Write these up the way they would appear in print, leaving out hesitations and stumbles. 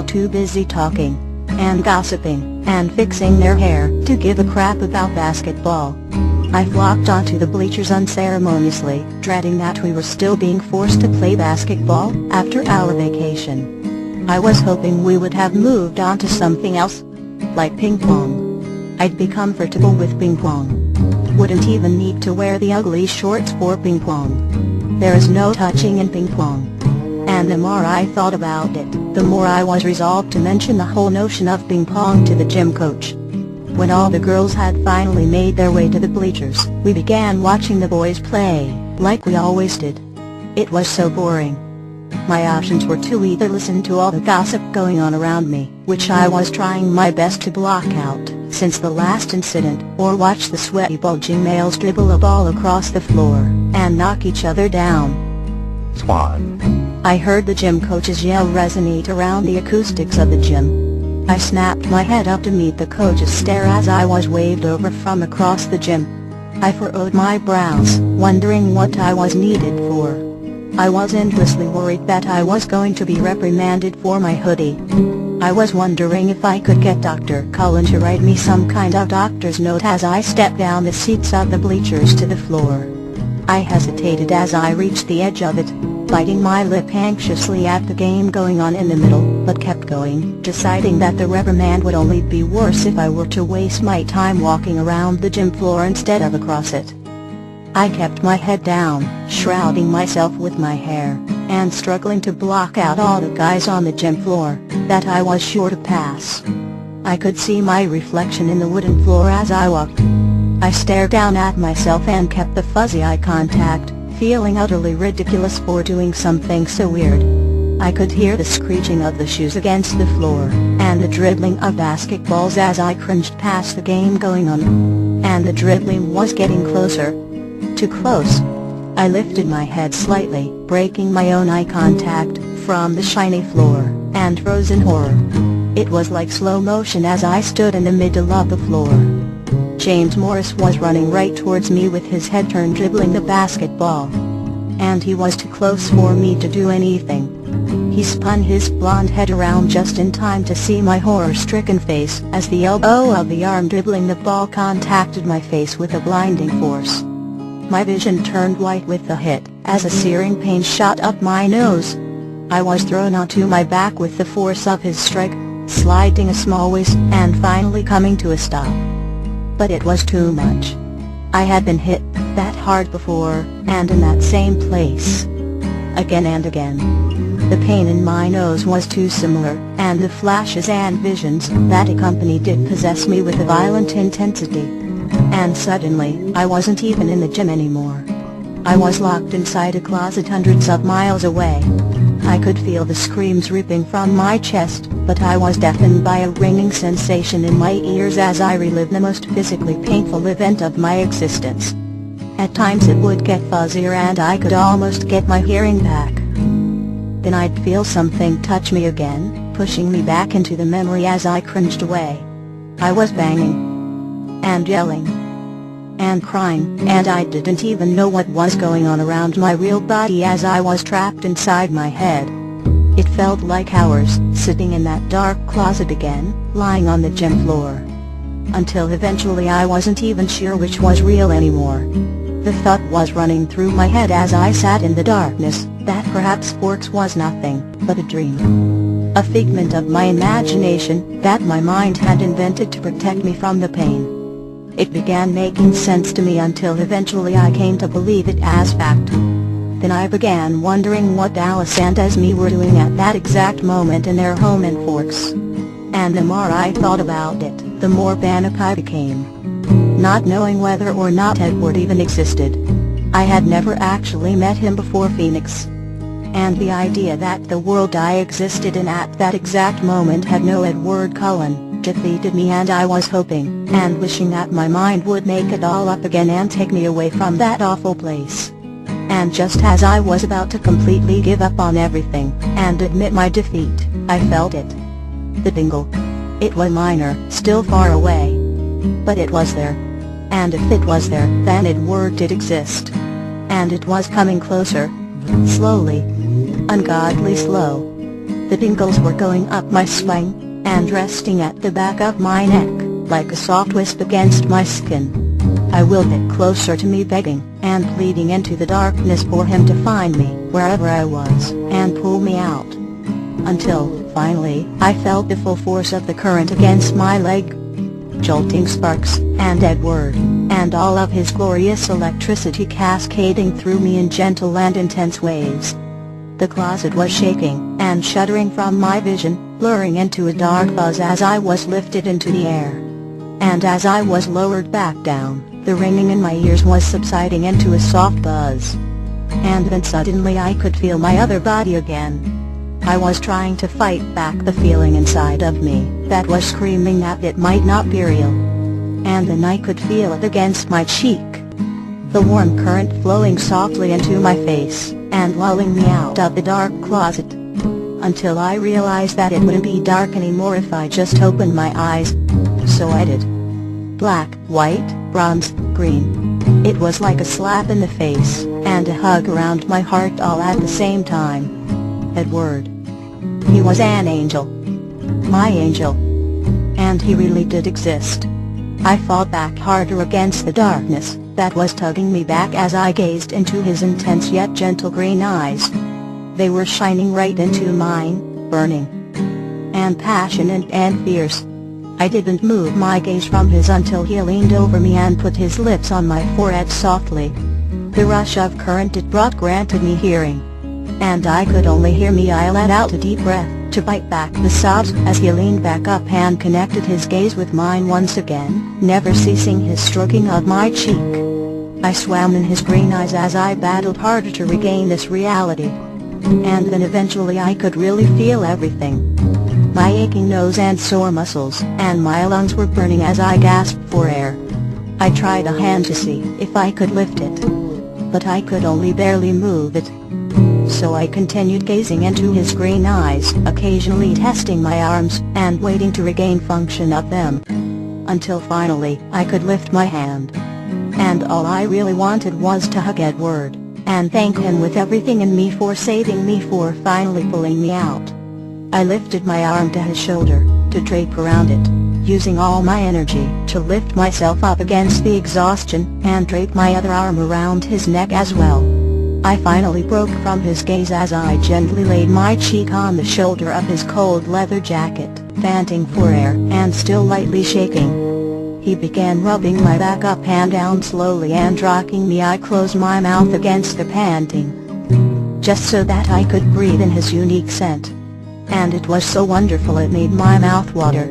all too busy talking, and gossiping, and fixing their hair to give a crap about basketball. I flocked onto the bleachers unceremoniously, dreading that we were still being forced to play basketball after our vacation. I was hoping we would have moved on to something else, like ping pong. I'd be comfortable with ping pong. Wouldn't even need to wear the ugly shorts for ping pong. There is no touching in ping pong. And the more I thought about it, the more I was resolved to mention the whole notion of ping pong to the gym coach. When all the girls had finally made their way to the bleachers, we began watching the boys play, like we always did. It was so boring. My options were to either listen to all the gossip going on around me, which I was trying my best to block out since the last incident, or watch the sweaty bulging males dribble a ball across the floor and knock each other down. Swan. I heard the gym coach's yell resonate around the acoustics of the gym. I snapped my head up to meet the coach's stare as I was waved over from across the gym. I furrowed my brows, wondering what I was needed for. I was endlessly worried that I was going to be reprimanded for my hoodie. I was wondering if I could get Dr. Cullen to write me some kind of doctor's note as I stepped down the seats of the bleachers to the floor. I hesitated as I reached the edge of it, biting my lip anxiously at the game going on in the middle, but kept going, deciding that the reprimand would only be worse if I were to waste my time walking around the gym floor instead of across it. I kept my head down, shrouding myself with my hair, and struggling to block out all the guys on the gym floor that I was sure to pass. I could see my reflection in the wooden floor as I walked. I stared down at myself and kept the fuzzy eye contact, feeling utterly ridiculous for doing something so weird. I could hear the screeching of the shoes against the floor, and the dribbling of basketballs as I cringed past the game going on. And the dribbling was getting closer. Too close. I lifted my head slightly, breaking my own eye contact from the shiny floor, and froze in horror. It was like slow motion as I stood in the middle of the floor. James Morris was running right towards me with his head turned, dribbling the basketball. And he was too close for me to do anything. He spun his blonde head around just in time to see my horror-stricken face as the elbow of the arm dribbling the ball contacted my face with a blinding force. My vision turned white with the hit, as a searing pain shot up my nose. I was thrown onto my back with the force of his strike, sliding a small ways and finally coming to a stop. But it was too much. I had been hit that hard before, and in that same place. Again and again. The pain in my nose was too similar, and the flashes and visions that accompanied it possessed me with a violent intensity. And suddenly, I wasn't even in the gym anymore. I was locked inside a closet hundreds of miles away. I could feel the screams ripping from my chest, but I was deafened by a ringing sensation in my ears as I relived the most physically painful event of my existence. At times it would get fuzzier and I could almost get my hearing back. Then I'd feel something touch me again, pushing me back into the memory as I cringed away. I was banging, and yelling, and crying, and I didn't even know what was going on around my real body as I was trapped inside my head. It felt like hours, sitting in that dark closet again, lying on the gym floor. Until eventually I wasn't even sure which was real anymore. The thought was running through my head as I sat in the darkness, that perhaps Forks was nothing but a dream. A figment of my imagination that my mind had invented to protect me from the pain. It began making sense to me until eventually I came to believe it as fact. Then I began wondering what Alice and Esme were doing at that exact moment in their home in Forks. And the more I thought about it, the more panic I became. Not knowing whether or not Edward even existed. I had never actually met him before Phoenix. And the idea that the world I existed in at that exact moment had no Edward Cullen defeated me, and I was hoping and wishing that my mind would make it all up again and take me away from that awful place. And just as I was about to completely give up on everything and admit my defeat, I felt it. The dingle. It was minor, still far away. But it was there. And if it was there, then Edward did exist. And it was coming closer. Slowly. Ungodly slow. The tingles were going up my spine, and resting at the back of my neck, like a soft wisp against my skin. I willed it closer to me, begging and pleading into the darkness for him to find me wherever I was and pull me out. Until, finally, I felt the full force of the current against my leg. Jolting sparks, and Edward, and all of his glorious electricity cascading through me in gentle and intense waves. The closet was shaking and shuddering from my vision, blurring into a dark buzz as I was lifted into the air. And as I was lowered back down, the ringing in my ears was subsiding into a soft buzz. And then suddenly I could feel my other body again. I was trying to fight back the feeling inside of me that was screaming that it might not be real. And then I could feel it against my cheek. The warm current flowing softly into my face, and lulling me out of the dark closet. Until I realized that it wouldn't be dark anymore if I just opened my eyes. So I did. Black, white, bronze, green. It was like a slap in the face, and a hug around my heart all at the same time. Edward. He was an angel. My angel. And he really did exist. I fought back harder against the darkness that was tugging me back as I gazed into his intense yet gentle green eyes. They were shining right into mine, burning and passionate and fierce. I didn't move my gaze from his until he leaned over me and put his lips on my forehead softly. The rush of current it brought granted me hearing. And I could only hear me. I let out a deep breath to bite back the sobs as he leaned back up and connected his gaze with mine once again, never ceasing his stroking of my cheek. I swam in his green eyes as I battled harder to regain this reality. And then eventually I could really feel everything. My aching nose and sore muscles and my lungs were burning as I gasped for air. I tried a hand to see if I could lift it, but I could only barely move it. So I continued gazing into his green eyes, occasionally testing my arms and waiting to regain function of them. Until finally I could lift my hand. And all I really wanted was to hug Edward, and thank him with everything in me for saving me, for finally pulling me out. I lifted my arm to his shoulder, to drape around it, using all my energy to lift myself up against the exhaustion, and drape my other arm around his neck as well. I finally broke from his gaze as I gently laid my cheek on the shoulder of his cold leather jacket, panting for air and still lightly shaking. He began rubbing my back up and down slowly and rocking me. I closed my mouth against the panting, just so that I could breathe in his unique scent. And it was so wonderful it made my mouth water.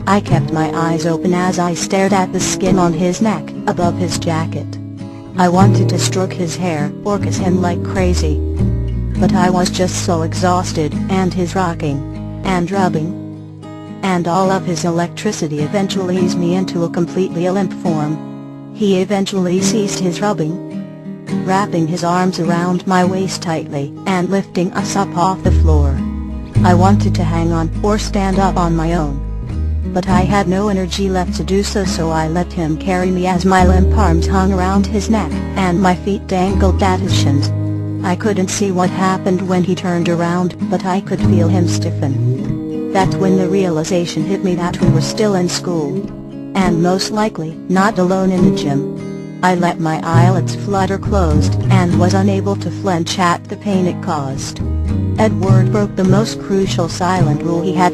I kept my eyes open as I stared at the skin on his neck, above his jacket. I wanted to stroke his hair or kiss him like crazy. But I was just so exhausted, and his rocking and rubbing and all of his electricity eventually eased me into a completely limp form. He eventually ceased his rubbing, wrapping his arms around my waist tightly and lifting us up off the floor. I wanted to hang on or stand up on my own, but I had no energy left to do so I let him carry me as my limp arms hung around his neck and my feet dangled at his shins. I couldn't see what happened when he turned around, but I could feel him stiffen. That's when the realization hit me that we were still in school, and most likely not alone in the gym. I let my eyelids flutter closed and was unable to flinch at the pain it caused. Edward broke the most crucial silent rule he had